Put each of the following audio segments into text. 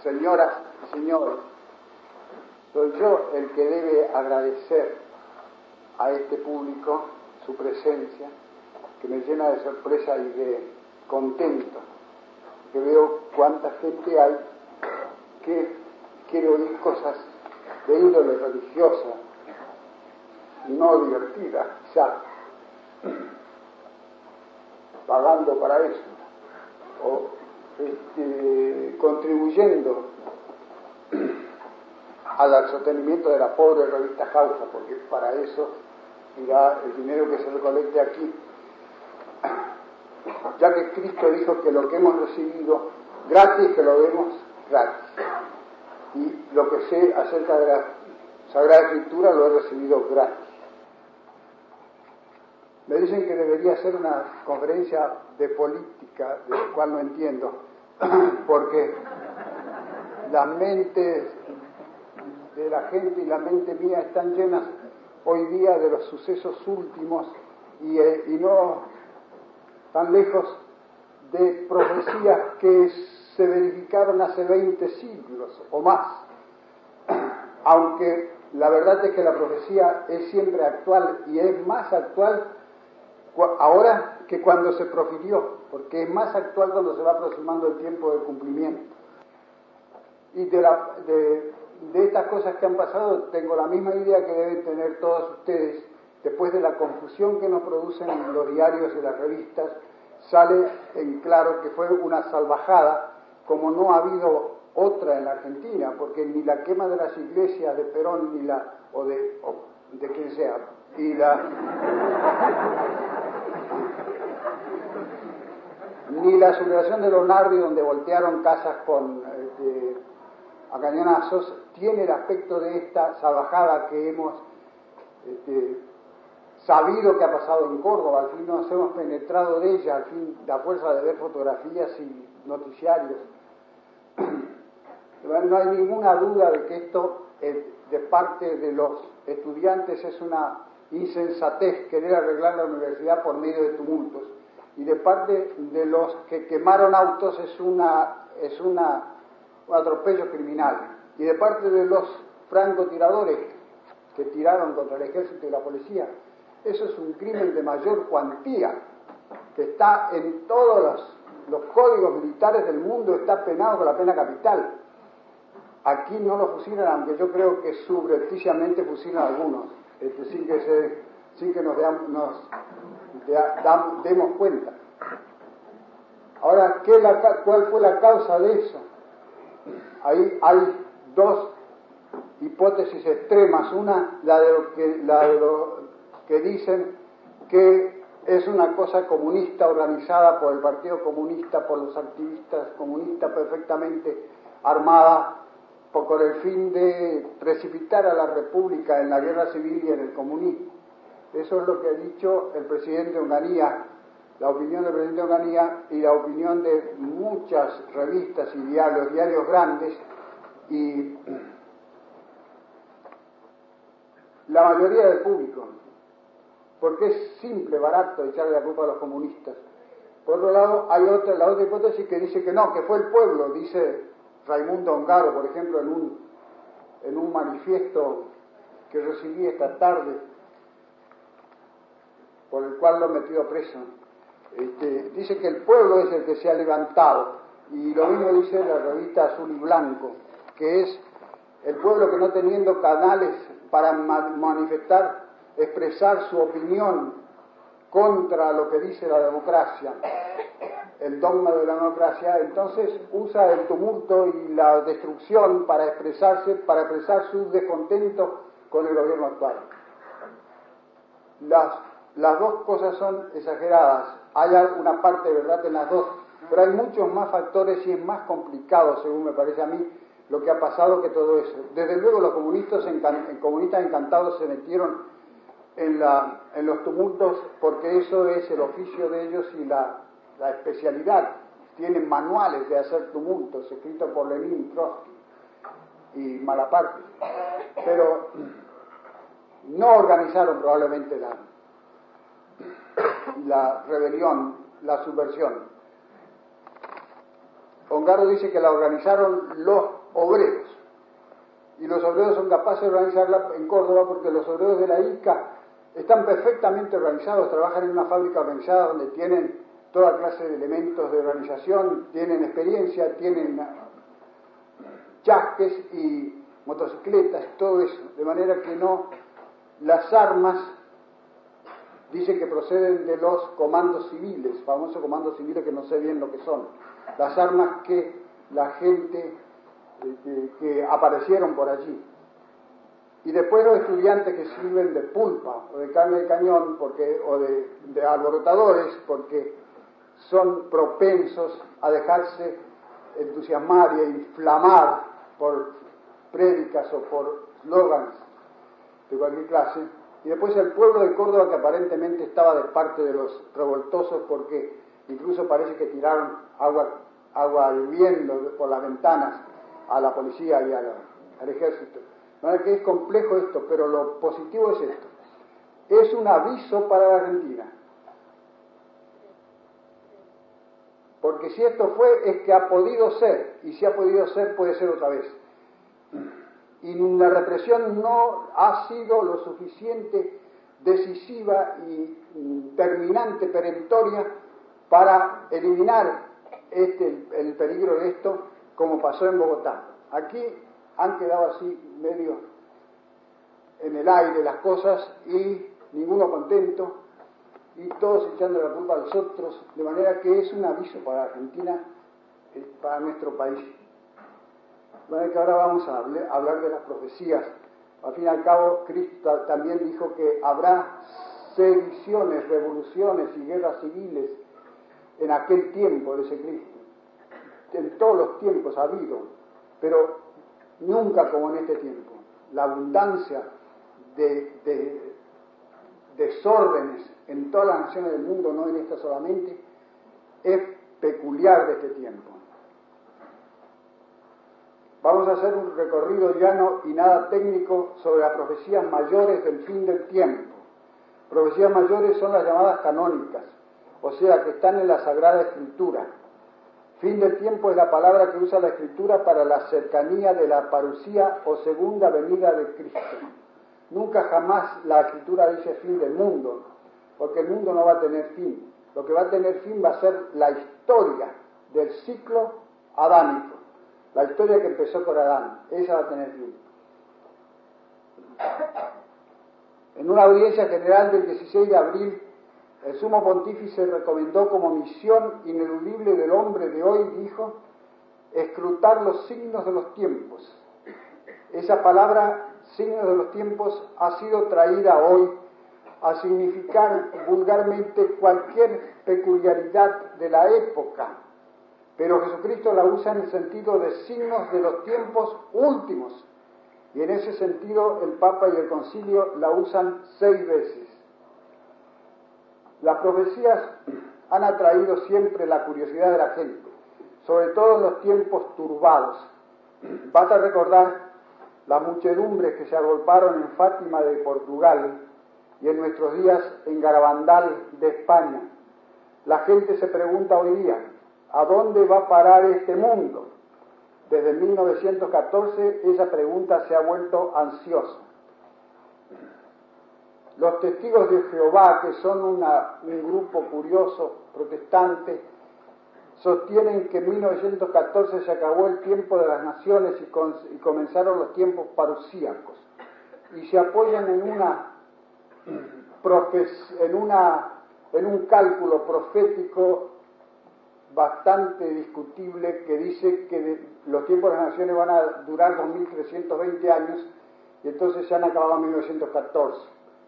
señoras y señores, soy yo el que debe agradecer a este público su presencia, que me llena de sorpresa y de contento, que veo cuánta gente hay que quiere oír cosas de índole religiosa, no divertida, quizá, pagando para eso, o contribuyendo al sostenimiento de la pobre revista Causa, porque para eso irá el dinero que se recolecte aquí, ya que Cristo dijo que lo que hemos recibido gratis, que lo demos gratis, y lo que sé acerca de la Sagrada Escritura lo he recibido gratis. Me dicen que debería ser una conferencia de política, de lo cual no entiendo, porque las mentes de la gente y la mente mía están llenas hoy día de los sucesos últimos y no tan lejos de profecías que se verificaron hace 20 siglos o más, aunque la verdad es que la profecía es siempre actual y es más actual ahora que cuando se profirió, porque es más actual cuando se va aproximando el tiempo de cumplimiento. Y de estas cosas que han pasado tengo la misma idea que deben tener todos ustedes. Después de la confusión que nos producen los diarios y las revistas, sale en claro que fue una salvajada, como no ha habido otra en la Argentina, porque ni la quema de las iglesias de Perón, ni de quien sea, ni la sublevación de los Nardi, donde voltearon casas con a cañonazos, tiene el aspecto de esta salvajada que hemos sabido que ha pasado en Córdoba. Al fin nos hemos penetrado de ella, al fin la fuerza de ver fotografías y noticiarios. No hay ninguna duda de que esto de parte de los estudiantes es una insensatez querer arreglar la universidad por medio de tumultos, y de parte de los que quemaron autos es un atropello criminal, y de parte de los francotiradores que tiraron contra el ejército y la policía, eso es un crimen de mayor cuantía, que está en todos los códigos militares del mundo, está penado con la pena capital. Aquí no lo fusilan, aunque yo creo que subrepticiamente fusilan algunos, sin que nos demos cuenta. Ahora, ¿cuál fue la causa de eso? Ahí hay dos hipótesis extremas. Una, la de lo que dicen que es una cosa comunista organizada por el Partido Comunista, por los activistas comunistas, perfectamente armada, con el fin de precipitar a la República en la guerra civil y en el comunismo. Eso es lo que ha dicho el presidente Onganía, la opinión del presidente Onganía y la opinión de muchas revistas y diarios grandes, y la mayoría del público, porque es simple, barato echarle la culpa a los comunistas. Por otro lado, hay la otra hipótesis que dice que no, que fue el pueblo. Dice Raimundo Ongaro, por ejemplo, en un manifiesto que recibí esta tarde, por el cual lo he metido preso. Dice que el pueblo es el que se ha levantado, y lo mismo dice la revista Azul y Blanco, que es el pueblo que, no teniendo canales para manifestar, expresar su opinión contra lo que dice la democracia, el dogma de la democracia, entonces usa el tumulto y la destrucción para expresar su descontento con el gobierno actual. Las dos cosas son exageradas. Hay una parte de verdad en las dos, pero hay muchos más factores y es más complicado, según me parece a mí, lo que ha pasado que todo eso. Desde luego los comunistas encantados se metieron en los tumultos, porque eso es el oficio de ellos y la especialidad. Tienen manuales de hacer tumultos escritos por Lenin, Trotsky y Malaparte, pero no organizaron probablemente la rebelión, la subversión. Ongarro dice que la organizaron los obreros, y los obreros son capaces de organizarla en Córdoba porque los obreros de la ICA están perfectamente organizados, trabajan en una fábrica organizada donde tienen toda clase de elementos de organización, tienen experiencia, tienen chasques y motocicletas, todo eso, de manera que no, las armas dicen que proceden de los comandos civiles, famosos comandos civiles que no sé bien lo que son, las armas que la gente que aparecieron por allí. Y después los estudiantes que sirven de pulpa o de carne de cañón o de alborotadores porque son propensos a dejarse entusiasmar y a inflamar por prédicas o por slogans de cualquier clase. Y después el pueblo de Córdoba, que aparentemente estaba de parte de los revoltosos porque incluso parece que tiraron agua hirviendo por las ventanas a la policía y al ejército. No es que es complejo esto, pero lo positivo es esto. Es un aviso para la Argentina. Porque si esto fue, es que ha podido ser, y si ha podido ser, puede ser otra vez. Y la represión no ha sido lo suficiente decisiva y terminante, perentoria, para eliminar el peligro de esto, como pasó en Bogotá. Aquí han quedado así medio en el aire las cosas y ninguno contento y todos echando la culpa a los otros, de manera que es un aviso para Argentina, para nuestro país. De manera que ahora vamos a hablar de las profecías. Al fin y al cabo, Cristo también dijo que habrá sediciones, revoluciones y guerras civiles en aquel tiempo, dice Cristo. En todos los tiempos ha habido, pero nunca como en este tiempo. La abundancia de desórdenes en todas las naciones del mundo, no en esta solamente, es peculiar de este tiempo. Vamos a hacer un recorrido llano y nada técnico sobre las profecías mayores del fin del tiempo. Profecías mayores son las llamadas canónicas, o sea, que están en la Sagrada Escritura. Fin del tiempo es la palabra que usa la Escritura para la cercanía de la parucía o segunda venida de Cristo. Nunca jamás la Escritura dice fin del mundo, porque el mundo no va a tener fin. Lo que va a tener fin va a ser la historia del ciclo adámico, la historia que empezó con Adán, esa va a tener fin. En una audiencia general del 16 de abril, el sumo pontífice recomendó como misión ineludible del hombre de hoy, dijo, escrutar los signos de los tiempos. Esa palabra, signos de los tiempos, ha sido traída hoy a significar vulgarmente cualquier peculiaridad de la época, pero Jesucristo la usa en el sentido de signos de los tiempos últimos, y en ese sentido el Papa y el Concilio la usan 6 veces. Las profecías han atraído siempre la curiosidad de la gente, sobre todo en los tiempos turbados. Basta recordar las muchedumbres que se agolparon en Fátima de Portugal y en nuestros días en Garabandal de España. La gente se pregunta hoy día, ¿a dónde va a parar este mundo? Desde 1914 esa pregunta se ha vuelto ansiosa. Los testigos de Jehová, que son un grupo curioso, protestante, sostienen que en 1914 se acabó el tiempo de las naciones y comenzaron los tiempos parusíacos. Y se apoyan en un cálculo profético bastante discutible que dice que los tiempos de las naciones van a durar 2320 años y entonces se han acabado en 1914.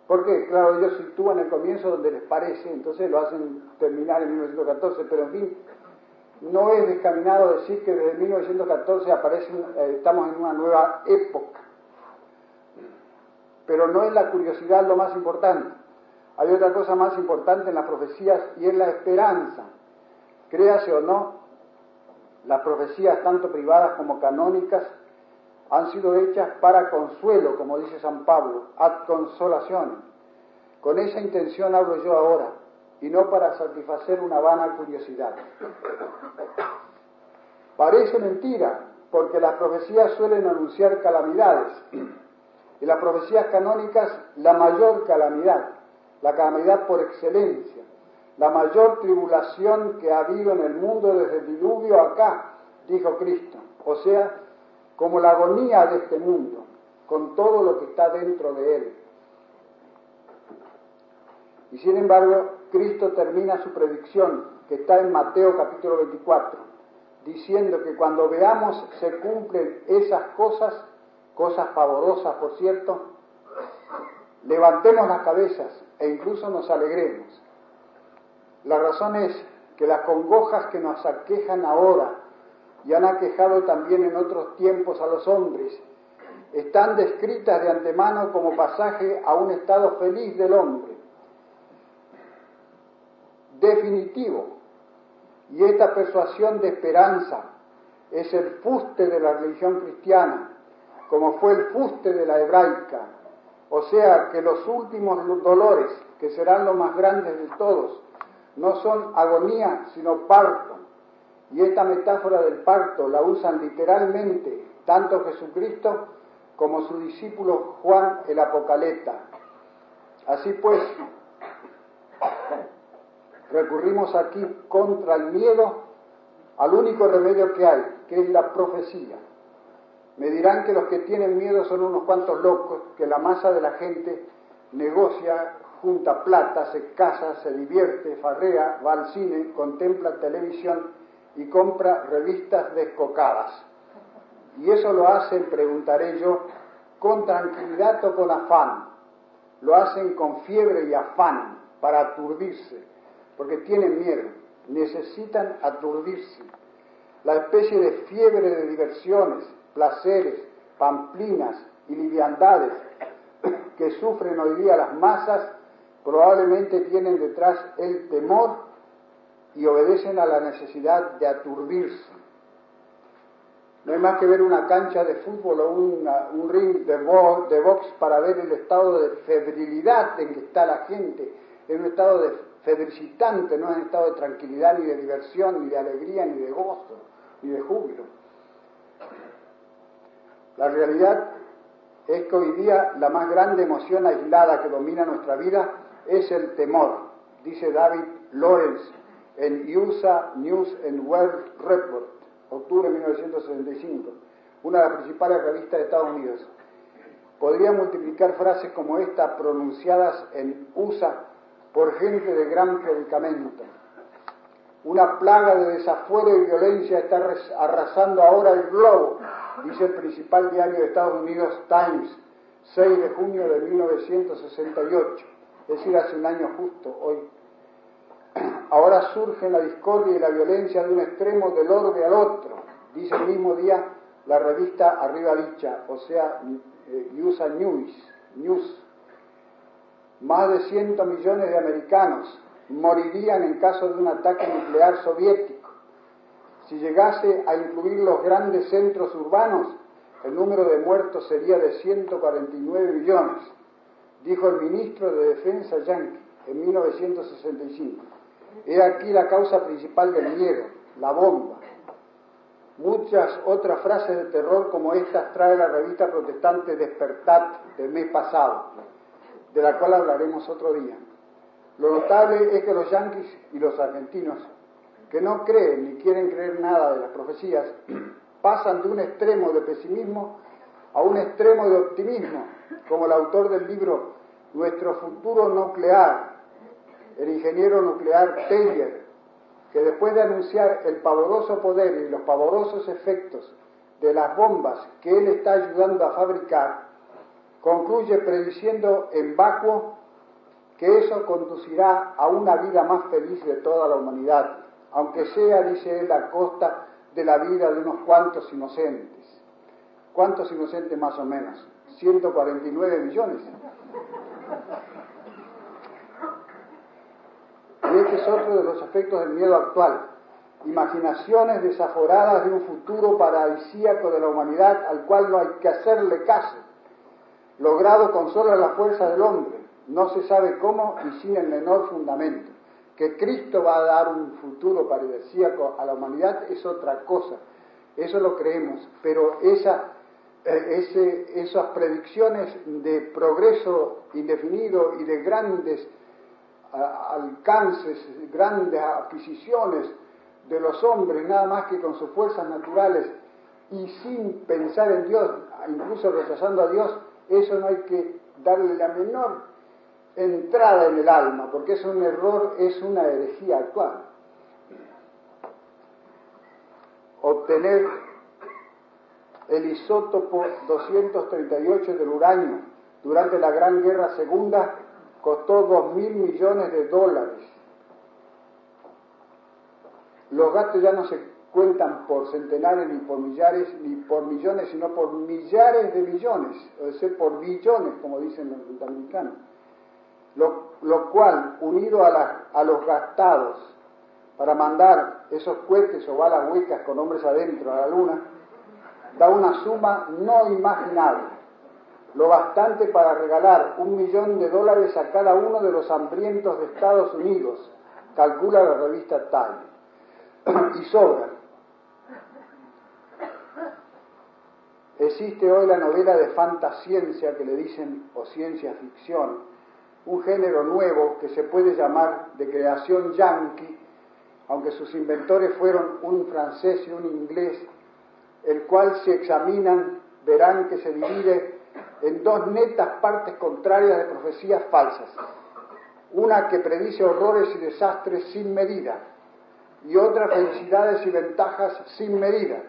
¿Por qué? Claro, ellos sitúan el comienzo donde les parece, entonces lo hacen terminar en 1914, pero en fin, no es descaminado decir que desde 1914 estamos en una nueva época. Pero no es la curiosidad lo más importante. Hay otra cosa más importante en las profecías y es la esperanza. Créase o no, las profecías, tanto privadas como canónicas, han sido hechas para consuelo, como dice San Pablo, ad consolación. Con esa intención hablo yo ahora, y no para satisfacer una vana curiosidad. Parece mentira, porque las profecías suelen anunciar calamidades. Y las profecías canónicas, la mayor calamidad, la calamidad por excelencia, la mayor tribulación que ha habido en el mundo desde el diluvio acá, dijo Cristo. O sea, como la agonía de este mundo, con todo lo que está dentro de él. Y sin embargo, Cristo termina su predicción, que está en Mateo capítulo 24, diciendo que cuando veamos se cumplen esas cosas pavorosas, por cierto, levantemos las cabezas e incluso nos alegremos. La razón es que las congojas que nos aquejan ahora y han aquejado también en otros tiempos a los hombres, están descritas de antemano como pasaje a un estado feliz del hombre, definitivo. Y esta persuasión de esperanza es el fuste de la religión cristiana, como fue el fuste de la hebraica. O sea que los últimos dolores, que serán los más grandes de todos, no son agonía, sino parto. Y esta metáfora del parto la usan literalmente tanto Jesucristo como su discípulo Juan el Apocaleta. Así pues, recurrimos aquí contra el miedo al único remedio que hay, que es la profecía. Me dirán que los que tienen miedo son unos cuantos locos, que la masa de la gente negocia, junta plata, se casa, se divierte, farrea, va al cine, contempla televisión y compra revistas descocadas. Y eso lo hacen, preguntaré yo, con tranquilidad o con afán. Lo hacen con fiebre y afán para aturdirse, porque tienen miedo, necesitan aturdirse. La especie de fiebre de diversiones, placeres, pamplinas y liviandades que sufren hoy día las masas probablemente tienen detrás el temor y obedecen a la necesidad de aturdirse. No hay más que ver una cancha de fútbol o un ring de box para ver el estado de febrilidad en que está la gente, en un estado de febricitante, no en un estado de tranquilidad, ni de diversión, ni de alegría, ni de gozo, ni de júbilo. La realidad es que hoy día la más grande emoción aislada que domina nuestra vida es el temor, dice David Lawrence en USA News and World Report, octubre de 1965, una de las principales revistas de Estados Unidos. Podría multiplicar frases como esta pronunciadas en USA por gente de gran predicamento. Una plaga de desafuero y violencia está arrasando ahora el globo, dice el principal diario de Estados Unidos, Times, 6 de junio de 1968, es decir, hace un año justo hoy. Ahora surge la discordia y la violencia de un extremo del orbe al otro, dice el mismo día la revista arriba dicha, o sea, USA News. Más de 100 millones de americanos morirían en caso de un ataque nuclear soviético. Si llegase a incluir los grandes centros urbanos, el número de muertos sería de 149 millones, dijo el ministro de Defensa yanqui en 1965. He aquí la causa principal del miedo, la bomba. Muchas otras frases de terror como estas trae la revista protestante Despertat del mes pasado, de la cual hablaremos otro día. Lo notable es que los yanquis y los argentinos, que no creen ni quieren creer nada de las profecías, pasan de un extremo de pesimismo a un extremo de optimismo, como el autor del libro Nuestro futuro nuclear, el ingeniero nuclear Teller, que después de anunciar el pavoroso poder y los pavorosos efectos de las bombas que él está ayudando a fabricar, concluye prediciendo en vacuo que eso conducirá a una vida más feliz de toda la humanidad, aunque sea, dice él, a costa de la vida de unos cuantos inocentes. ¿Cuántos inocentes más o menos? 149 millones. Y este es otro de los efectos del miedo actual. Imaginaciones desaforadas de un futuro paradisíaco de la humanidad al cual no hay que hacerle caso, logrado con solo la fuerza del hombre, no se sabe cómo y sin el menor fundamento. Que Cristo va a dar un futuro paradisíaco a la humanidad es otra cosa, eso lo creemos, pero esas predicciones de progreso indefinido y de grandes alcances, grandes adquisiciones de los hombres, nada más que con sus fuerzas naturales y sin pensar en Dios, incluso rechazando a Dios, eso no hay que darle la menor entrada en el alma, porque es un error, es una herejía actual. Obtener el isótopo 238 del uranio durante la Gran Guerra Segunda costó $2.000 millones. Los gastos ya no se cuentan por centenares ni por millares ni por millones, sino por millares de millones, o sea, por billones, como dicen los norteamericanos. Lo cual, unido a los gastados para mandar esos cohetes o balas huecas con hombres adentro a la Luna, da una suma no imaginable, lo bastante para regalar $1 millón a cada uno de los hambrientos de Estados Unidos, calcula la revista Time. Y sobra. Existe hoy la novela de fantasciencia que le dicen, o ciencia ficción, un género nuevo que se puede llamar de creación yanqui, aunque sus inventores fueron un francés y un inglés, el cual, si examinan, verán que se divide en dos netas partes contrarias de profecías falsas. Una que predice horrores y desastres sin medida, y otra felicidades y ventajas sin medida,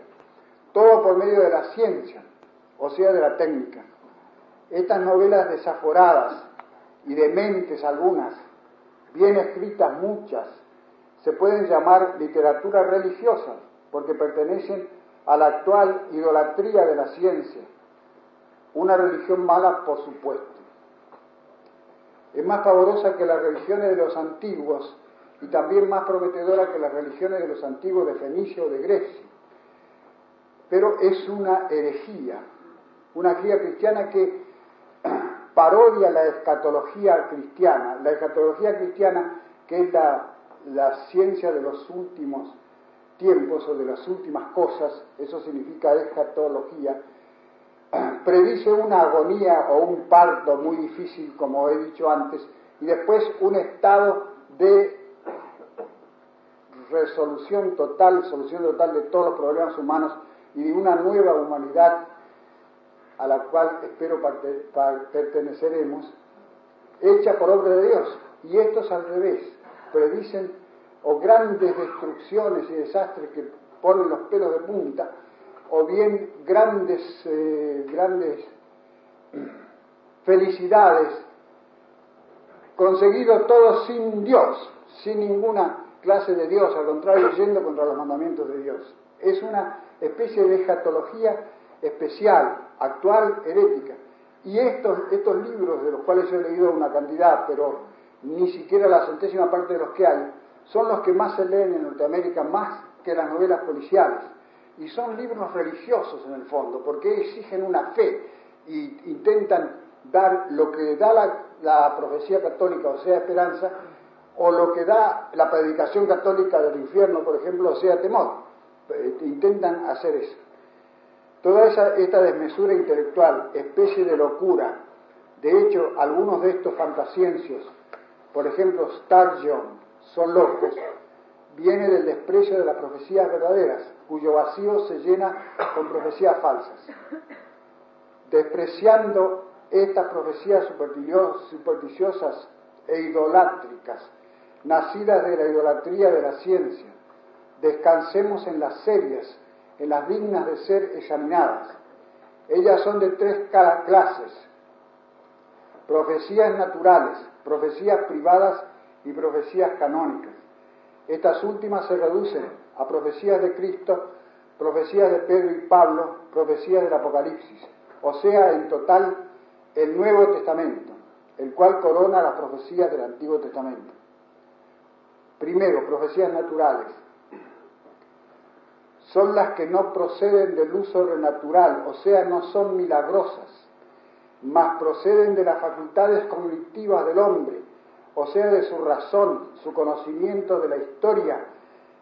todo por medio de la ciencia, o sea, de la técnica. Estas novelas desaforadas y dementes algunas, bien escritas muchas, se pueden llamar literatura religiosa, porque pertenecen a la actual idolatría de la ciencia, una religión mala, por supuesto. Es más favorosa que las religiones de los antiguos y también más prometedora que las religiones de los antiguos de Fenicia o de Grecia. Pero es una herejía cristiana que parodia la escatología cristiana. La escatología cristiana, que es la ciencia de los últimos tiempos o de las últimas cosas, eso significa escatología, predice una agonía o un parto muy difícil, como he dicho antes, y después un estado de solución total de todos los problemas humanos y de una nueva humanidad a la cual espero perteneceremos, hecha por obra de Dios. Y esto es al revés, predicen o grandes destrucciones y desastres que ponen los pelos de punta, o bien grandes felicidades, conseguido todo sin Dios, sin ninguna clase de Dios, al contrario, yendo contra los mandamientos de Dios. Es una especie de escatología especial, actual, herética. Y estos libros, de los cuales yo he leído una cantidad, pero ni siquiera la centésima parte de los que hay, son los que más se leen en Norteamérica, más que las novelas policiales. Y son libros religiosos en el fondo, porque exigen una fe y intentan dar lo que da la profecía católica, o sea, esperanza, o lo que da la predicación católica del infierno, por ejemplo, o sea, temor. Intentan hacer eso. Toda esta desmesura intelectual, especie de locura, de hecho, algunos de estos fantasciencios, por ejemplo, Sturgeon, son locos, viene del desprecio de las profecías verdaderas, cuyo vacío se llena con profecías falsas. Despreciando estas profecías supersticiosas e idolátricas, nacidas de la idolatría de la ciencia, descansemos en las serias, en las dignas de ser examinadas. Ellas son de tres clases: profecías naturales, profecías privadas y profecías canónicas. Estas últimas se reducen a profecías de Cristo, profecías de Pedro y Pablo, profecías del Apocalipsis, o sea, en total, el Nuevo Testamento, el cual corona las profecías del Antiguo Testamento. Primero, profecías naturales. Son las que no proceden del uso sobrenatural, o sea, no son milagrosas, mas proceden de las facultades cognitivas del hombre, o sea, de su razón, su conocimiento de la historia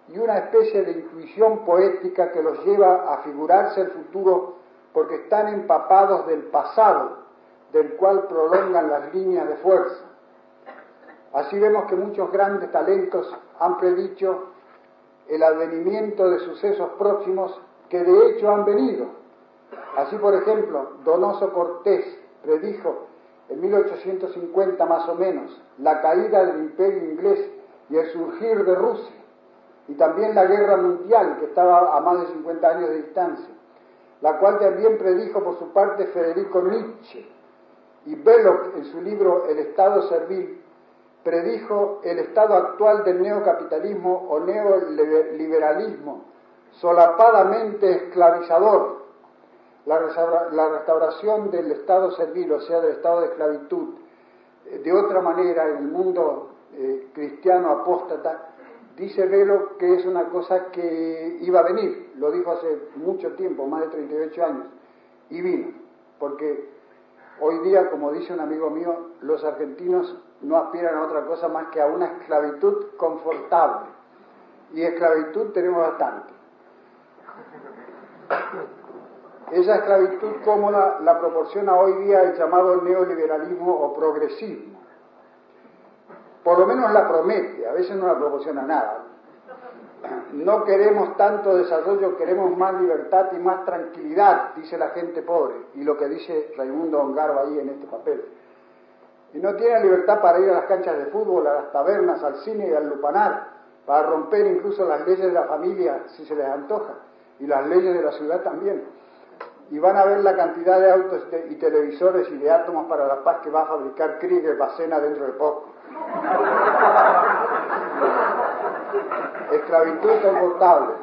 y una especie de intuición poética que los lleva a figurarse el futuro porque están empapados del pasado, del cual prolongan las líneas de fuerza. Así vemos que muchos grandes talentos han predicho el advenimiento de sucesos próximos que de hecho han venido. Así, por ejemplo, Donoso Cortés predijo en 1850 más o menos la caída del imperio inglés y el surgir de Rusia, y también la guerra mundial que estaba a más de 50 años de distancia, la cual también predijo por su parte Federico Nietzsche, y Belloc en su libro El Estado Servil predijo el estado actual del neocapitalismo o neoliberalismo, solapadamente esclavizador, la restauración del estado servil, o sea, del estado de esclavitud. De otra manera, en el mundo cristiano apóstata, dice Belloc que es una cosa que iba a venir, lo dijo hace mucho tiempo, más de 38 años, y vino, porque hoy día, como dice un amigo mío, los argentinos no aspiran a otra cosa más que a una esclavitud confortable. Y esclavitud tenemos bastante. Esa esclavitud cómoda la proporciona hoy día el llamado neoliberalismo o progresismo. Por lo menos la promete, a veces no la proporciona nada. No queremos tanto desarrollo, queremos más libertad y más tranquilidad, dice la gente pobre, y lo que dice Raimundo Ongarva ahí en este papel. Y no tienen libertad para ir a las canchas de fútbol, a las tabernas, al cine y al lupanar, para romper incluso las leyes de la familia si se les antoja, y las leyes de la ciudad también. Y van a ver la cantidad de autos y televisores y de átomos para la paz que va a fabricar Krieger Bacena dentro de poco. Esclavitud confortable,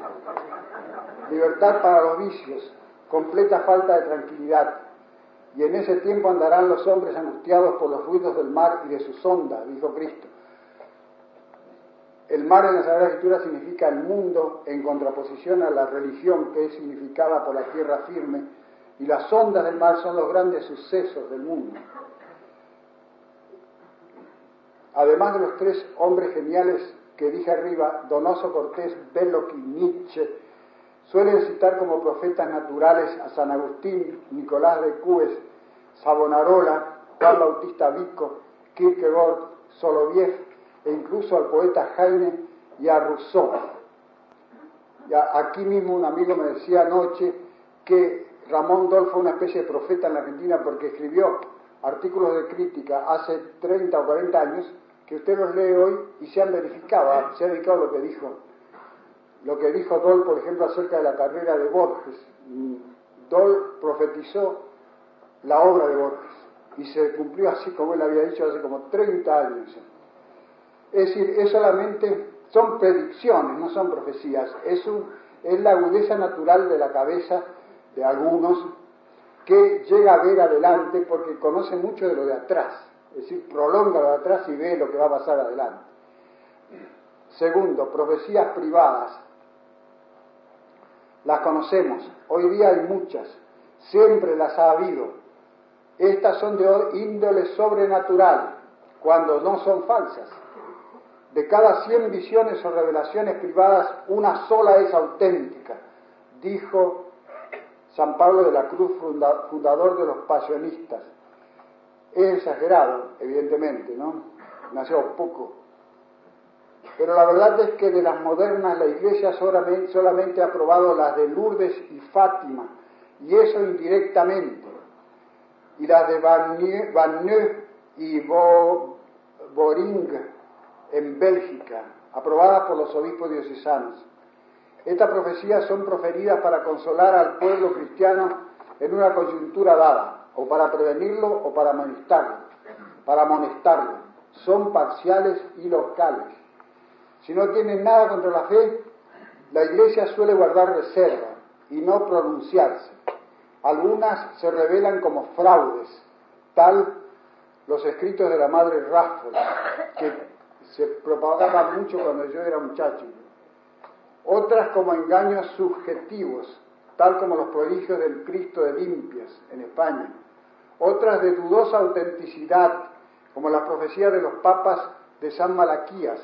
libertad para los vicios, completa falta de tranquilidad. Y en ese tiempo andarán los hombres angustiados por los ruidos del mar y de sus ondas, dijo Cristo. El mar en la Sagrada Escritura significa el mundo en contraposición a la religión que es significada por la tierra firme, y las ondas del mar son los grandes sucesos del mundo. Además de los tres hombres geniales que dije arriba, Donoso Cortés, Belloc y Nietzsche, suelen citar como profetas naturales a San Agustín, Nicolás de Cues, Savonarola, Juan Bautista Vico, Kierkegaard, Soloviev e incluso al poeta Heine y a Rousseau. Aquí mismo un amigo me decía anoche que Ramón Dol fue una especie de profeta en la Argentina porque escribió artículos de crítica hace 30 o 40 años que usted los lee hoy y se han verificado lo que dijo. Lo que dijo Dol, por ejemplo, acerca de la carrera de Borges. Dol profetizó la obra de Borges y se cumplió así como él había dicho hace como 30 años. Es decir, son predicciones, no son profecías. Es la agudeza natural de la cabeza de algunos que llega a ver adelante porque conoce mucho de lo de atrás. Es decir, prolonga lo de atrás y ve lo que va a pasar adelante. Segundo, profecías privadas. Las conocemos, hoy día hay muchas, siempre las ha habido. Estas son de índole sobrenatural, cuando no son falsas. De cada 100 visiones o revelaciones privadas, una sola es auténtica, dijo San Pablo de la Cruz, fundador de los pasionistas. Es exagerado, evidentemente, ¿no? Demasiado poco. Pero la verdad es que de las modernas la Iglesia solamente ha probado las de Lourdes y Fátima, y eso indirectamente. Y las de Vanneux y Boring en Bélgica, aprobadas por los obispos diocesanos. Estas profecías son proferidas para consolar al pueblo cristiano en una coyuntura dada, o para prevenirlo o para amonestarlo. Son parciales y locales. Si no tienen nada contra la fe, la Iglesia suele guardar reserva y no pronunciarse. Algunas se revelan como fraudes, tal los escritos de la madre Raffles, que se propagaban mucho cuando yo era muchacho. Otras como engaños subjetivos, tal como los prodigios del Cristo de Limpias en España. Otras de dudosa autenticidad, como las profecías de los papas de San Malaquías.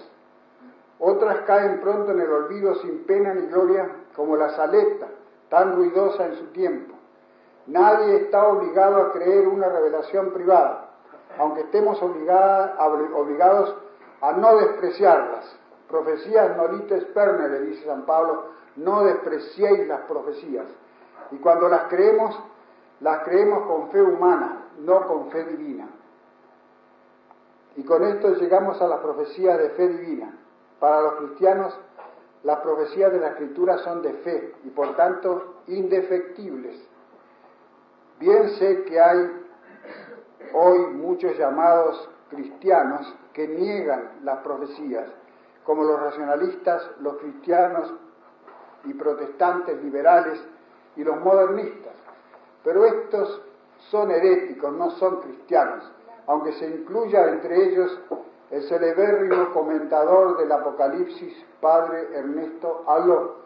Otras caen pronto en el olvido sin pena ni gloria, como la Saleta, tan ruidosa en su tiempo. Nadie está obligado a creer una revelación privada, aunque estemos obligados a no despreciarlas. Profecías nolite spernere, dice San Pablo, no despreciéis las profecías. Y cuando las creemos con fe humana, no con fe divina. Y con esto llegamos a las profecías de fe divina. Para los cristianos, las profecías de la Escritura son de fe y por tanto indefectibles. Bien sé que hay hoy muchos llamados cristianos que niegan las profecías, como los racionalistas, los cristianos y protestantes liberales y los modernistas. Pero estos son heréticos, no son cristianos, aunque se incluya entre ellos el celebérrimo comentador del Apocalipsis, padre Ernesto Allot,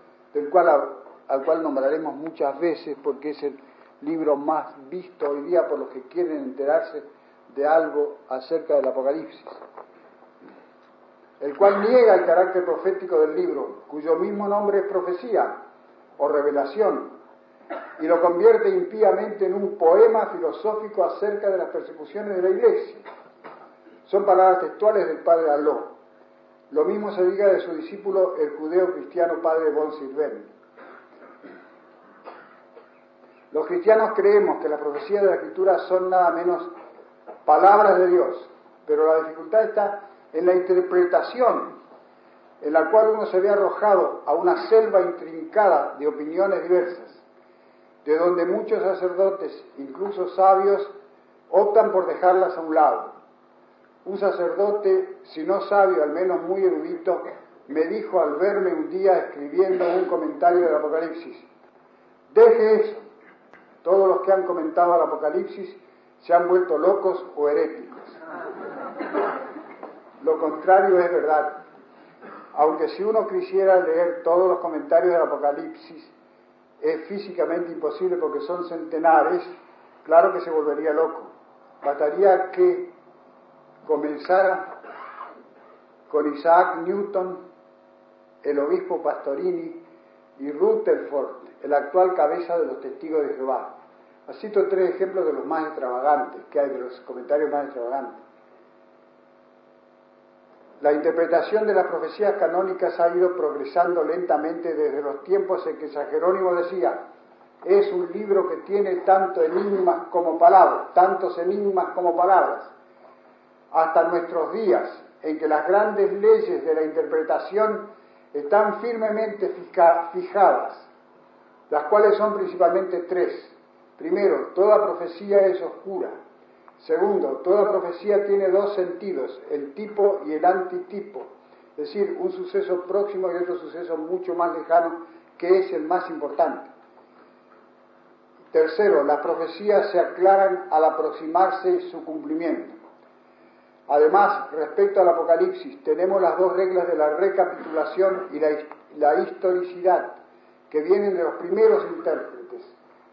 al cual nombraremos muchas veces porque es el libro más visto hoy día por los que quieren enterarse de algo acerca del Apocalipsis, el cual niega el carácter profético del libro, cuyo mismo nombre es profecía o revelación, y lo convierte impíamente en un poema filosófico acerca de las persecuciones de la Iglesia. Son palabras textuales del padre Allot. Lo mismo se diga de su discípulo, el judeo-cristiano padre von Sylvain. Los cristianos creemos que las profecías de la Escritura son nada menos palabras de Dios, pero la dificultad está en la interpretación, en la cual uno se ve arrojado a una selva intrincada de opiniones diversas, de donde muchos sacerdotes, incluso sabios, optan por dejarlas a un lado. Un sacerdote, si no sabio, al menos muy erudito, me dijo al verme un día escribiendo un comentario del Apocalipsis: deje eso, todos los que han comentado el Apocalipsis se han vuelto locos o heréticos. Lo contrario es verdad. Aunque si uno quisiera leer todos los comentarios del Apocalipsis, es físicamente imposible porque son centenares, claro que se volvería loco. Bastaría que comenzara con Isaac Newton, el obispo Pastorini y Rutherford, el actual cabeza de los Testigos de Jehová. Cito 3 ejemplos de los más extravagantes que hay, de los comentarios más extravagantes. La interpretación de las profecías canónicas ha ido progresando lentamente desde los tiempos en que San Jerónimo decía: es un libro que tiene tantos enigmas como palabras, hasta nuestros días, en que las grandes leyes de la interpretación están firmemente fijadas, las cuales son principalmente 3. Primero, toda profecía es oscura. Segundo, toda profecía tiene 2 sentidos, el tipo y el antitipo, es decir, un suceso próximo y otro suceso mucho más lejano, que es el más importante. Tercero, las profecías se aclaran al aproximarse su cumplimiento. Además, respecto al Apocalipsis, tenemos las 2 reglas de la recapitulación y la historicidad, que vienen de los primeros intérpretes: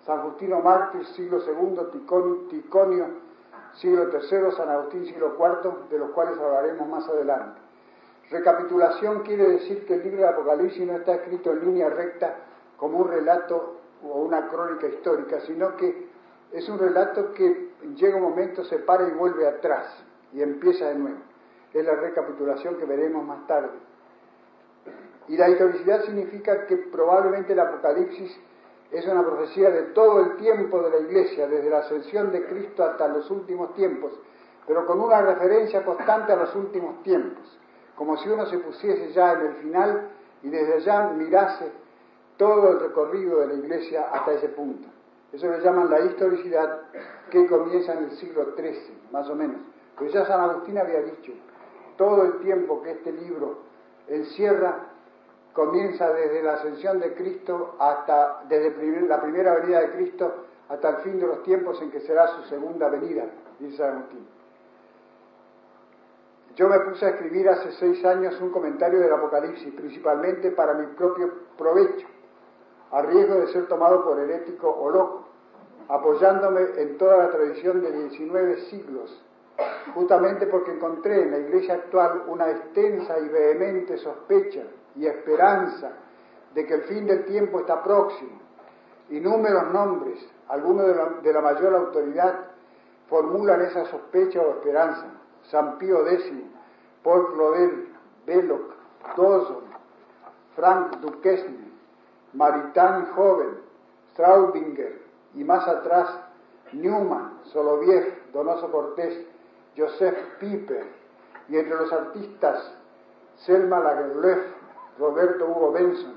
San Justino Mártir, siglo II, Ticonio, siglo III, San Agustín, siglo IV, de los cuales hablaremos más adelante. Recapitulación quiere decir que el libro del Apocalipsis no está escrito en línea recta como un relato o una crónica histórica, sino que es un relato que llega un momento, se para y vuelve atrás y empieza de nuevo. Es la recapitulación que veremos más tarde. Y la historicidad significa que probablemente el Apocalipsis es una profecía de todo el tiempo de la Iglesia, desde la ascensión de Cristo hasta los últimos tiempos, pero con una referencia constante a los últimos tiempos, como si uno se pusiese ya en el final y desde allá mirase todo el recorrido de la Iglesia hasta ese punto. Eso le llaman la historicidad, que comienza en el siglo XIII, más o menos. Pero ya San Agustín había dicho: todo el tiempo que este libro encierra comienza desde la ascensión de Cristo desde la primera venida de Cristo hasta el fin de los tiempos, en que será su segunda venida, dice San Agustín. Yo me puse a escribir hace 6 años un comentario del Apocalipsis, principalmente para mi propio provecho, a riesgo de ser tomado por herético o loco, apoyándome en toda la tradición de 19 siglos justamente porque encontré en la Iglesia actual una extensa y vehemente sospecha y esperanza de que el fin del tiempo está próximo. Inúmeros nombres, algunos de la mayor autoridad, formulan esa sospecha o esperanza. San Pío X, Paul Claudel, Belloc, Dawson, Frank Duquesne, Maritain Joven, Straubinger y más atrás Newman, Soloviev, Donoso Cortés, Joseph Pieper, y entre los artistas Selma Lagerlöf, Roberto Hugo Benson,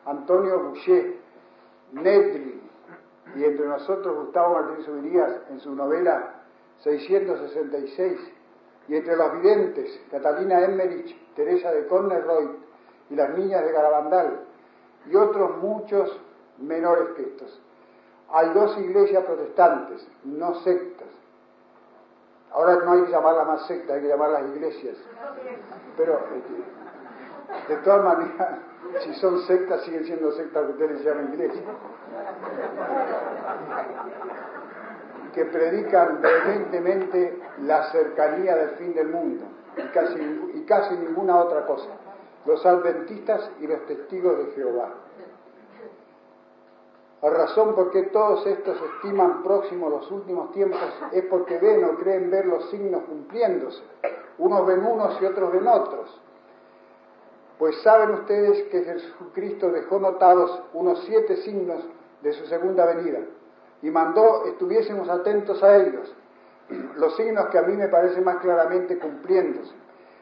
Antonio Boucher, Nedley, y entre nosotros Gustavo Martín Subirías en su novela 666, y entre los videntes Catalina Emmerich, Teresa de Conneroy y las niñas de Garabandal, y otros muchos menores que estos. Hay dos iglesias protestantes, no sectas. Ahora no hay que llamarlas más sectas, hay que llamarlas iglesias. Pero, de todas maneras, si son sectas, siguen siendo sectas que ustedes llaman iglesias. Que predican vehementemente la cercanía del fin del mundo y casi ninguna otra cosa. Los adventistas y los testigos de Jehová. La razón por qué todos estos estiman próximos los últimos tiempos es porque ven o creen ver los signos cumpliéndose. Unos ven unos y otros ven otros. Pues saben ustedes que Jesucristo dejó notados unos 7 signos de su segunda venida y mandó estuviésemos atentos a ellos. Los signos que a mí me parecen más claramente cumpliéndose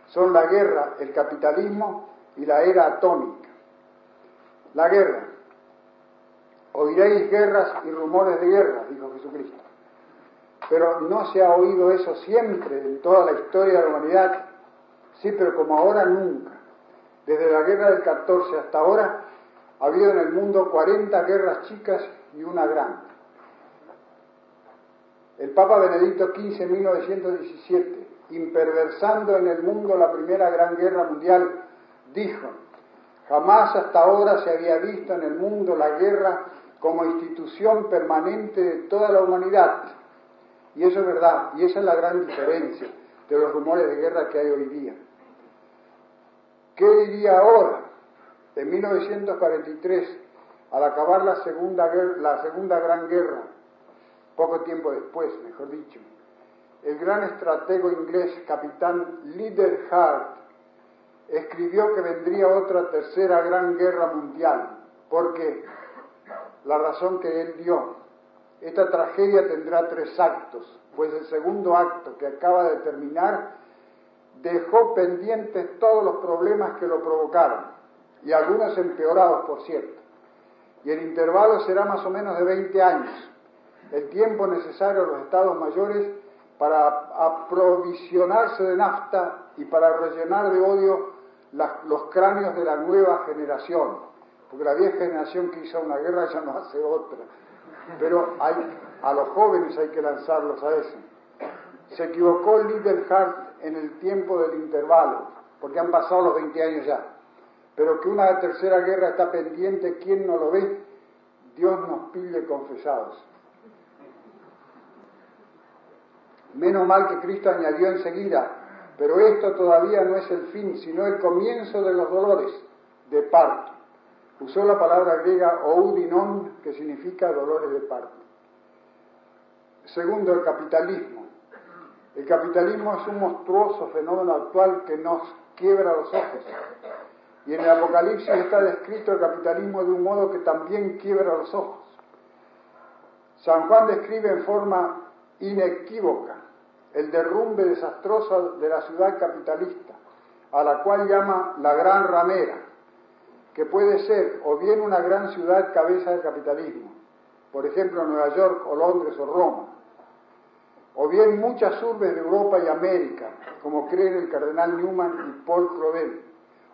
son la guerra, el capitalismo y la era atómica. La guerra. Oiréis guerras y rumores de guerra, dijo Jesucristo. Pero no se ha oído eso siempre en toda la historia de la humanidad. Sí, pero como ahora nunca. Desde la guerra del 14 hasta ahora ha habido en el mundo 40 guerras chicas y una grande. El Papa Benedicto XV en 1917, imperversando en el mundo la primera gran guerra mundial, dijo: jamás hasta ahora se había visto en el mundo la guerra como institución permanente de toda la humanidad. Y eso es verdad, y esa es la gran diferencia de los rumores de guerra que hay hoy día. ¿Qué diría ahora, en 1943, al acabar la segunda gran guerra, poco tiempo después, mejor dicho, el gran estratego inglés capitán Leadenhall escribió que vendría otra tercera gran guerra mundial, porque la razón que él dio, esta tragedia tendrá 3 actos, pues el segundo acto, que acaba de terminar, dejó pendientes todos los problemas que lo provocaron, y algunos empeorados, por cierto, y el intervalo será más o menos de 20 años, el tiempo necesario a los estados mayores para aprovisionarse de nafta y para rellenar de odio los cráneos de la nueva generación, porque la vieja generación que hizo una guerra ya no hace otra, pero a los jóvenes hay que lanzarlos a eso. Se equivocó Leadenhall en el tiempo del intervalo, porque han pasado los 20 años ya, pero que una tercera guerra está pendiente, ¿quién no lo ve? Dios nos pide confesados. Menos mal que Cristo añadió enseguida: pero esto todavía no es el fin, sino el comienzo de los dolores de parto. Usó la palabra griega oudinon, que significa dolores de parto. Segundo, el capitalismo. El capitalismo es un monstruoso fenómeno actual que nos quiebra los ojos. Y en el Apocalipsis está descrito el capitalismo de un modo que también quiebra los ojos. San Juan describe en forma inequívoca el derrumbe desastroso de la ciudad capitalista, a la cual llama la Gran Ramera, que puede ser o bien una gran ciudad cabeza del capitalismo, por ejemplo Nueva York o Londres o Roma, o bien muchas urbes de Europa y América, como creen el cardenal Newman y Paul Claudel,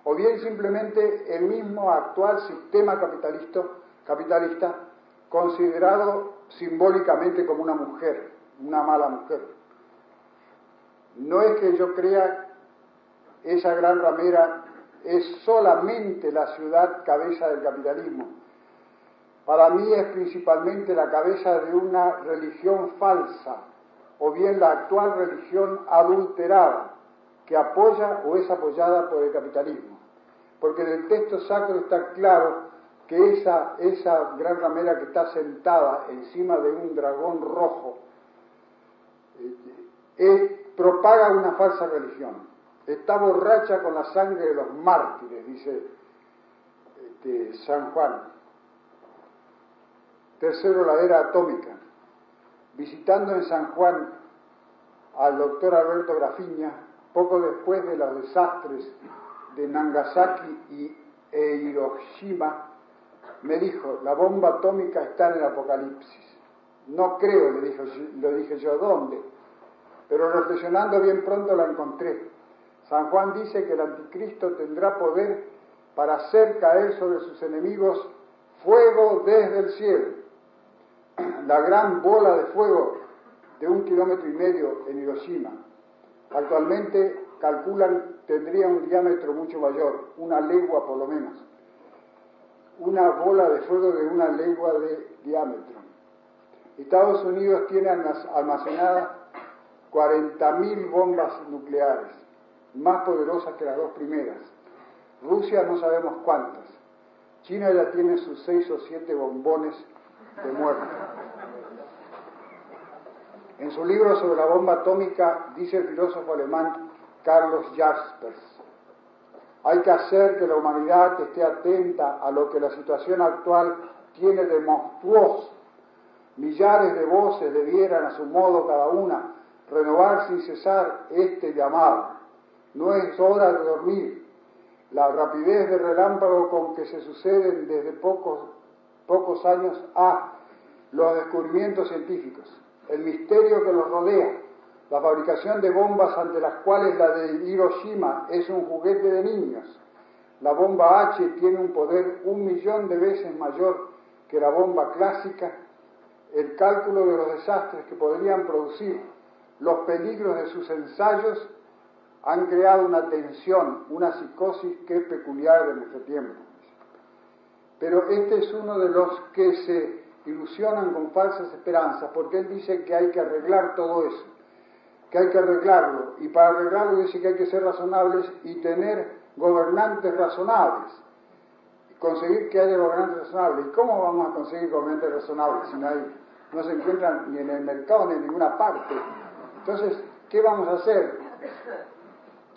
o bien simplemente el mismo actual sistema capitalista considerado simbólicamente como una mujer, una mala mujer. No es que yo crea esa gran ramera es solamente la ciudad cabeza del capitalismo. Para mí es principalmente la cabeza de una religión falsa, o bien la actual religión adulterada, que apoya o es apoyada por el capitalismo. Porque en el texto sacro está claro que esa gran ramera que está sentada encima de un dragón rojo propaga una falsa religión. Está borracha con la sangre de los mártires, dice San Juan. Tercero, la era atómica. Visitando en San Juan al doctor Alberto Grafiña, poco después de los desastres de Nagasaki e Hiroshima, me dijo: la bomba atómica está en el Apocalipsis. No creo, le dije yo, ¿dónde? Pero reflexionando bien pronto la encontré. San Juan dice que el anticristo tendrá poder para hacer caer sobre sus enemigos fuego desde el cielo. La gran bola de fuego de 1,5 kilómetros en Hiroshima. Actualmente calculan tendría un diámetro mucho mayor, 1 legua por lo menos. Una bola de fuego de 1 legua de diámetro. Estados Unidos tiene almacenadas 40.000 bombas nucleares, más poderosas que las 2 primeras. Rusia no sabemos cuántas. China ya tiene sus 6 o 7 bombones de muerte. En su libro sobre la bomba atómica dice el filósofo alemán Carlos Jaspers: hay que hacer que la humanidad esté atenta a lo que la situación actual tiene de monstruoso. Millares de voces debieran, a su modo cada una, renovar sin cesar este llamado. No es hora de dormir. La rapidez de relámpago con que se suceden desde pocos años a los descubrimientos científicos, el misterio que los rodea, la fabricación de bombas ante las cuales la de Hiroshima es un juguete de niños. La bomba H tiene un poder 1.000.000 de veces mayor que la bomba clásica. El cálculo de los desastres que podrían producir, los peligros de sus ensayos, han creado una tensión, una psicosis que es peculiar de nuestro tiempo. Pero este es uno de los que se ilusionan con falsas esperanzas, porque él dice que hay que arreglar todo eso, que hay que arreglarlo, y para arreglarlo dice que hay que ser razonables y tener gobernantes razonables, y conseguir que haya gobernantes razonables. ¿Y cómo vamos a conseguir gobernantes razonables si no se encuentran ni en el mercado ni en ninguna parte? Entonces, ¿qué vamos a hacer?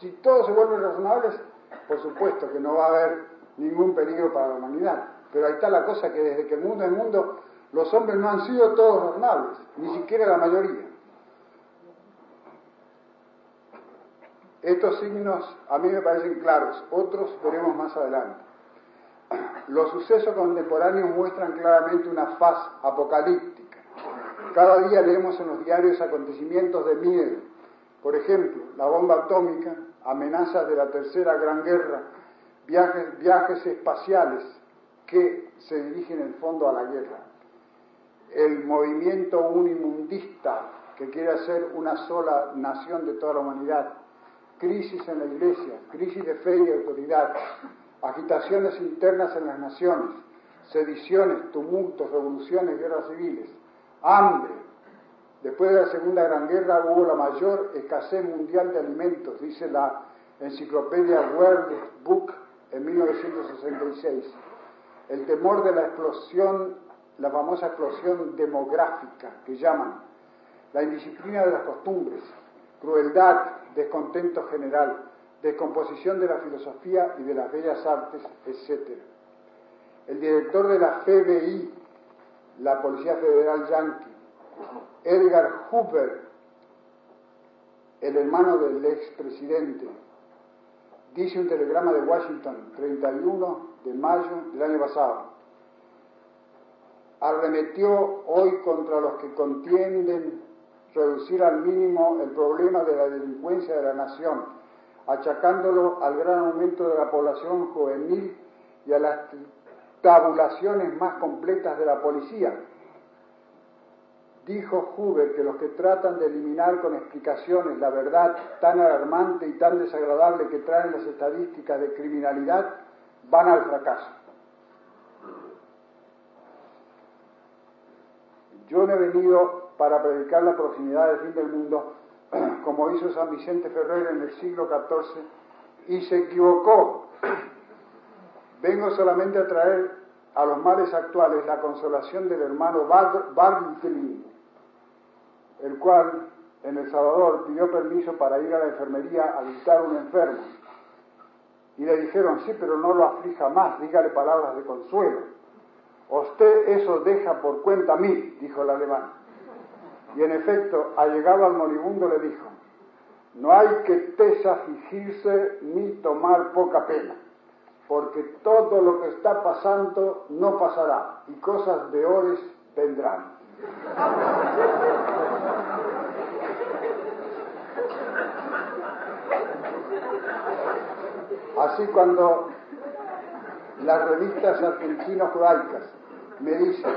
Si todos se vuelven razonables, por supuesto que no va a haber ningún peligro para la humanidad. Pero ahí está la cosa, que desde que el mundo es mundo, los hombres no han sido todos razonables, ni siquiera la mayoría. Estos signos a mí me parecen claros, otros veremos más adelante. Los sucesos contemporáneos muestran claramente una faz apocalíptica. Cada día leemos en los diarios acontecimientos de miedo. Por ejemplo, la bomba atómica, amenazas de la tercera gran guerra, viajes espaciales que se dirigen en el fondo a la guerra. El movimiento unimundista que quiere hacer una sola nación de toda la humanidad. Crisis en la Iglesia, crisis de fe y autoridad, agitaciones internas en las naciones, sediciones, tumultos, revoluciones, guerras civiles, hambre. Después de la Segunda Gran Guerra hubo la mayor escasez mundial de alimentos, dice la enciclopedia World Book en 1966. El temor de la explosión, la famosa explosión demográfica que llaman, la indisciplina de las costumbres, crueldad, descontento general, descomposición de la filosofía y de las bellas artes, etc. El director de la FBI, la Policía Federal Yankee, Edgar Hoover, el hermano del expresidente, dice un telegrama de Washington, 31 de mayo del año pasado: arremetió hoy contra los que contienden reducir al mínimo el problema de la delincuencia de la nación, achacándolo al gran aumento de la población juvenil y a las tabulaciones más completas de la policía. Dijo Hoover que los que tratan de eliminar con explicaciones la verdad tan alarmante y tan desagradable que traen las estadísticas de criminalidad van al fracaso. yo no he venido para predicar la proximidad del fin del mundo, como hizo San Vicente Ferrer en el siglo XIV, y se equivocó. Vengo solamente a traer a los males actuales la consolación del hermano Barthelin, el cual en El Salvador pidió permiso para ir a la enfermería a visitar a un enfermo. Y le dijeron, sí, pero no lo aflija más, dígale palabras de consuelo. Usted eso deja por cuenta mí, dijo el alemán. Y en efecto, allegado al moribundo le dijo, no hay que desafligirse ni tomar poca pena, porque todo lo que está pasando no pasará, y cosas peores vendrán. Así cuando las revistas argentino-judaicas me dicen,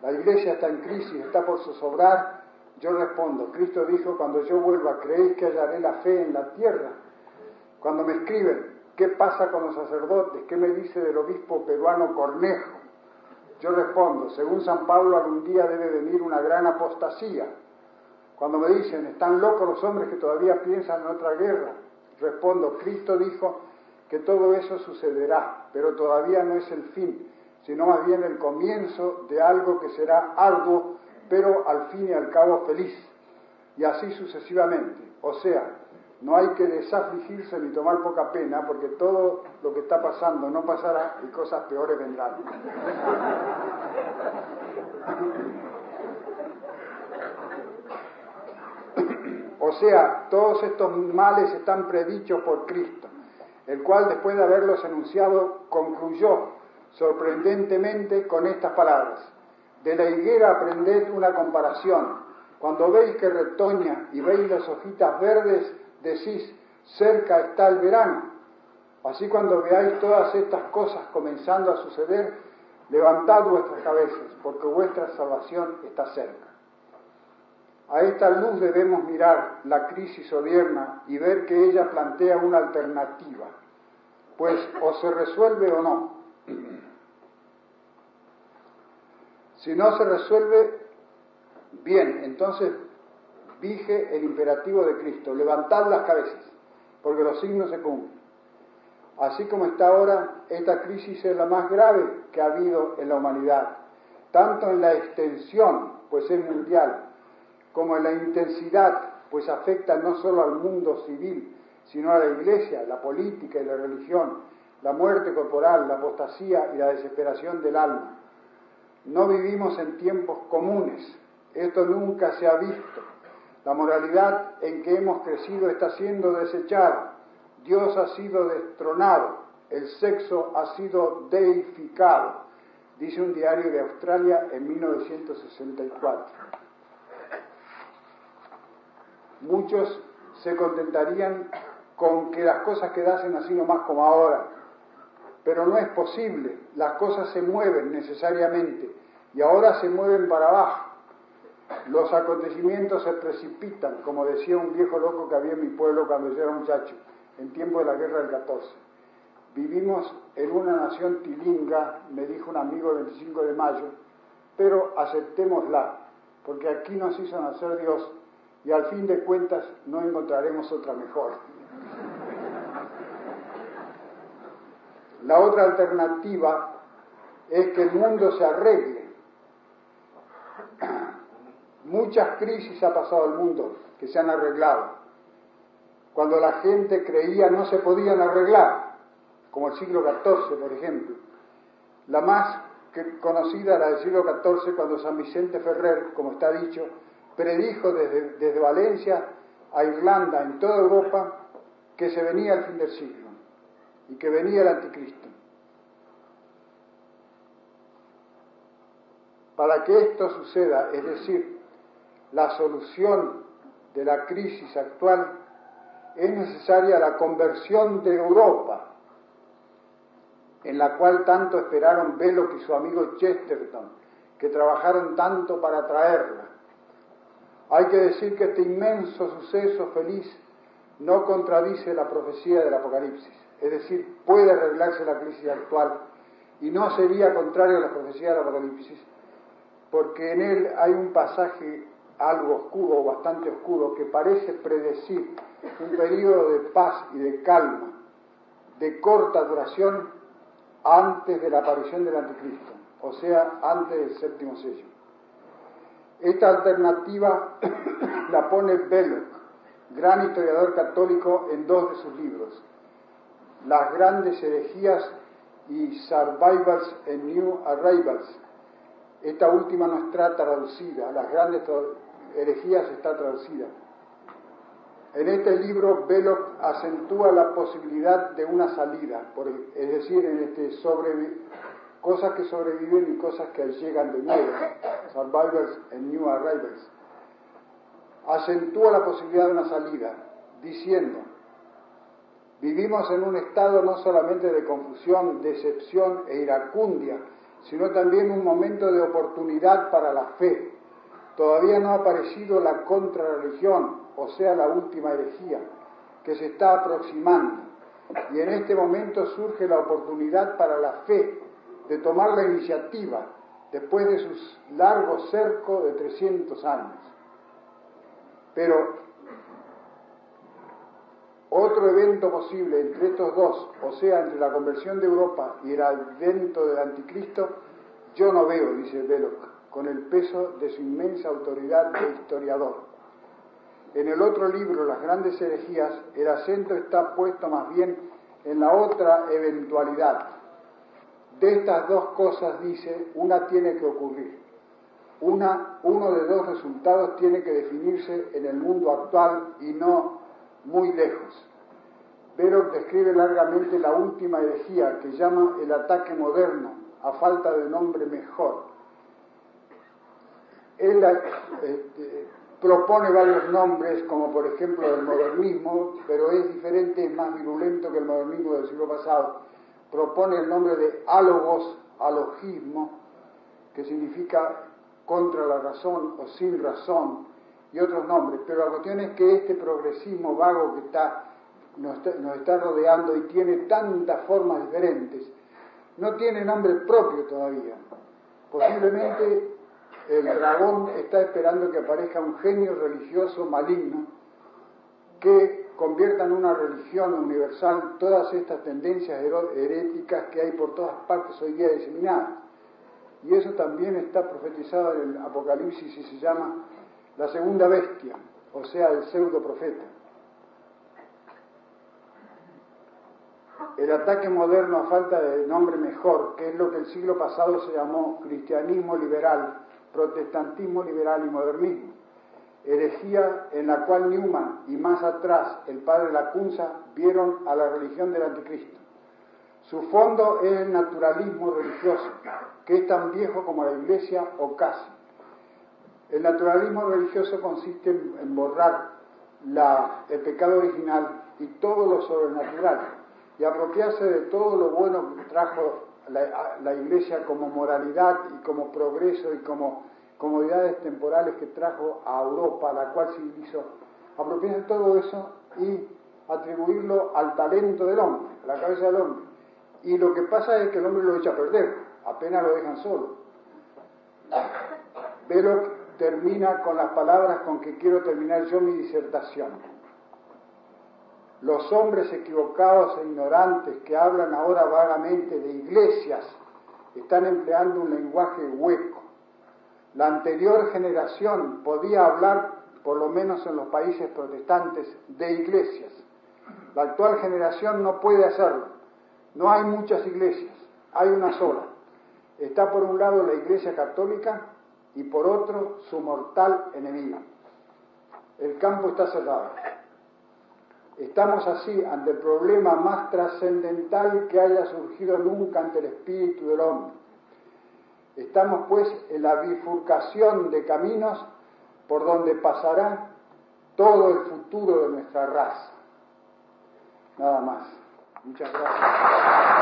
la iglesia está en crisis, está por zozobrar, yo respondo, Cristo dijo, cuando yo vuelva, ¿creéis que hallaré la fe en la tierra? Cuando me escriben, ¿qué pasa con los sacerdotes? ¿Qué me dice del obispo peruano Cornejo? Yo respondo, según San Pablo, algún día debe venir una gran apostasía. Cuando me dicen, ¿están locos los hombres que todavía piensan en otra guerra? Respondo, Cristo dijo que todo eso sucederá, pero todavía no es el fin, sino más bien el comienzo de algo que será arduo, pero al fin y al cabo feliz. Y así sucesivamente. O sea, no hay que desafligirse ni tomar poca pena, porque todo lo que está pasando no pasará y cosas peores vendrán. O sea, todos estos males están predichos por Cristo, el cual después de haberlos enunciado concluyó sorprendentemente con estas palabras. De la higuera aprended una comparación. Cuando veis que retoña y veis las hojitas verdes, decís, cerca está el verano. Así cuando veáis todas estas cosas comenzando a suceder, levantad vuestras cabezas, porque vuestra salvación está cerca. A esta luz debemos mirar la crisis odierna y ver que ella plantea una alternativa, pues o se resuelve o no. Si no se resuelve, bien, entonces vige el imperativo de Cristo, levantad las cabezas, porque los signos se cumplen. Así como está ahora, esta crisis es la más grave que ha habido en la humanidad, tanto en la extensión, pues es mundial, como en la intensidad, pues afecta no solo al mundo civil, sino a la iglesia, la política y la religión, la muerte corporal, la apostasía y la desesperación del alma. No vivimos en tiempos comunes, esto nunca se ha visto. La moralidad en que hemos crecido está siendo desechada, Dios ha sido destronado, el sexo ha sido deificado, dice un diario de Australia en 1964. Muchos se contentarían con que las cosas quedasen así nomás como ahora, pero no es posible, las cosas se mueven necesariamente y ahora se mueven para abajo. Los acontecimientos se precipitan, como decía un viejo loco que había en mi pueblo cuando yo era muchacho, en tiempo de la guerra del 14. Vivimos en una nación tilinga, me dijo un amigo el 25 de mayo, pero aceptémosla, porque aquí nos hizo nacer Dios y al fin de cuentas no encontraremos otra mejor. La otra alternativa es que el mundo se arregle. Muchas crisis ha pasado el mundo que se han arreglado. Cuando la gente creía no se podían arreglar, como el siglo XIV, por ejemplo. La más conocida, la del siglo XIV, cuando San Vicente Ferrer, como está dicho, predijo desde Valencia a Irlanda, en toda Europa, que se venía el fin del siglo y que venía el anticristo. Para que esto suceda, es decir, la solución de la crisis actual, es necesaria la conversión de Europa, en la cual tanto esperaron Belloc y su amigo Chesterton, que trabajaron tanto para traerla. Hay que decir que este inmenso suceso feliz no contradice la profecía del Apocalipsis, es decir, puede arreglarse la crisis actual y no sería contrario a la profecía del Apocalipsis, porque en él hay un pasaje algo oscuro, bastante oscuro, que parece predecir un periodo de paz y de calma, de corta duración, antes de la aparición del Anticristo, o sea, antes del séptimo sello. Esta alternativa la pone Belloc, gran historiador católico, en dos de sus libros, Las grandes herejías y Survivals and New Arrivals. Esta última no está traducida, Las grandes herejías está traducida. En este libro Belloc acentúa la posibilidad de una salida, es decir, en cosas que sobreviven y cosas que llegan de nuevo, Survivals and New Arrivals. Acentúa la posibilidad de una salida, diciendo: vivimos en un estado no solamente de confusión, decepción e iracundia, sino también un momento de oportunidad para la fe. Todavía no ha aparecido la contrarreligión, o sea, la última herejía, que se está aproximando. Y en este momento surge la oportunidad para la fe de tomar la iniciativa después de su largo cerco de 300 años. Pero otro evento posible entre estos dos, o sea, entre la conversión de Europa y el advento del Anticristo, yo no veo, dice Belloc, con el peso de su inmensa autoridad de historiador. En el otro libro, Las grandes herejías, el acento está puesto más bien en la otra eventualidad. De estas dos cosas, dice, una tiene que ocurrir. Uno de dos resultados tiene que definirse en el mundo actual y no muy lejos. Belloc describe largamente la última herejía, que llama el ataque moderno, a falta de nombre mejor. Él propone varios nombres, como por ejemplo el modernismo, pero es diferente, es más virulento que el modernismo del siglo pasado. Propone el nombre de álogos, alogismo, que significa contra la razón o sin razón, y otros nombres. Pero la cuestión es que este progresismo vago que nos está rodeando y tiene tantas formas diferentes, no tiene nombre propio todavía. Posiblemente el dragón está esperando que aparezca un genio religioso maligno que convierta en una religión universal todas estas tendencias heréticas que hay por todas partes hoy día diseminadas. Y eso también está profetizado en el Apocalipsis y se llama la segunda bestia, o sea, el pseudo profeta. El ataque moderno a falta de nombre mejor, que es lo que el siglo pasado se llamó cristianismo liberal, protestantismo liberal y modernismo, herejía en la cual Newman y más atrás el padre Lacunza vieron a la religión del Anticristo. Su fondo es el naturalismo religioso, que es tan viejo como la Iglesia o casi. El naturalismo religioso consiste en borrar el pecado original y todo lo sobrenatural, y apropiarse de todo lo bueno que trajo la Iglesia como moralidad y como progreso y como comodidades temporales que trajo a Europa, a la cual civilizó. Apropiarse de todo eso y atribuirlo al talento del hombre, a la cabeza del hombre. Y lo que pasa es que el hombre lo echa a perder, apenas lo dejan solo. Belloc termina con las palabras con que quiero terminar yo mi disertación. Los hombres equivocados e ignorantes que hablan ahora vagamente de iglesias están empleando un lenguaje hueco. La anterior generación podía hablar, por lo menos en los países protestantes, de iglesias. La actual generación no puede hacerlo. No hay muchas iglesias, hay una sola. Está por un lado la Iglesia Católica y por otro su mortal enemiga. El campo está cerrado. Estamos así ante el problema más trascendental que haya surgido nunca ante el espíritu del hombre. Estamos pues en la bifurcación de caminos por donde pasará todo el futuro de nuestra raza. Nada más. Muchas gracias.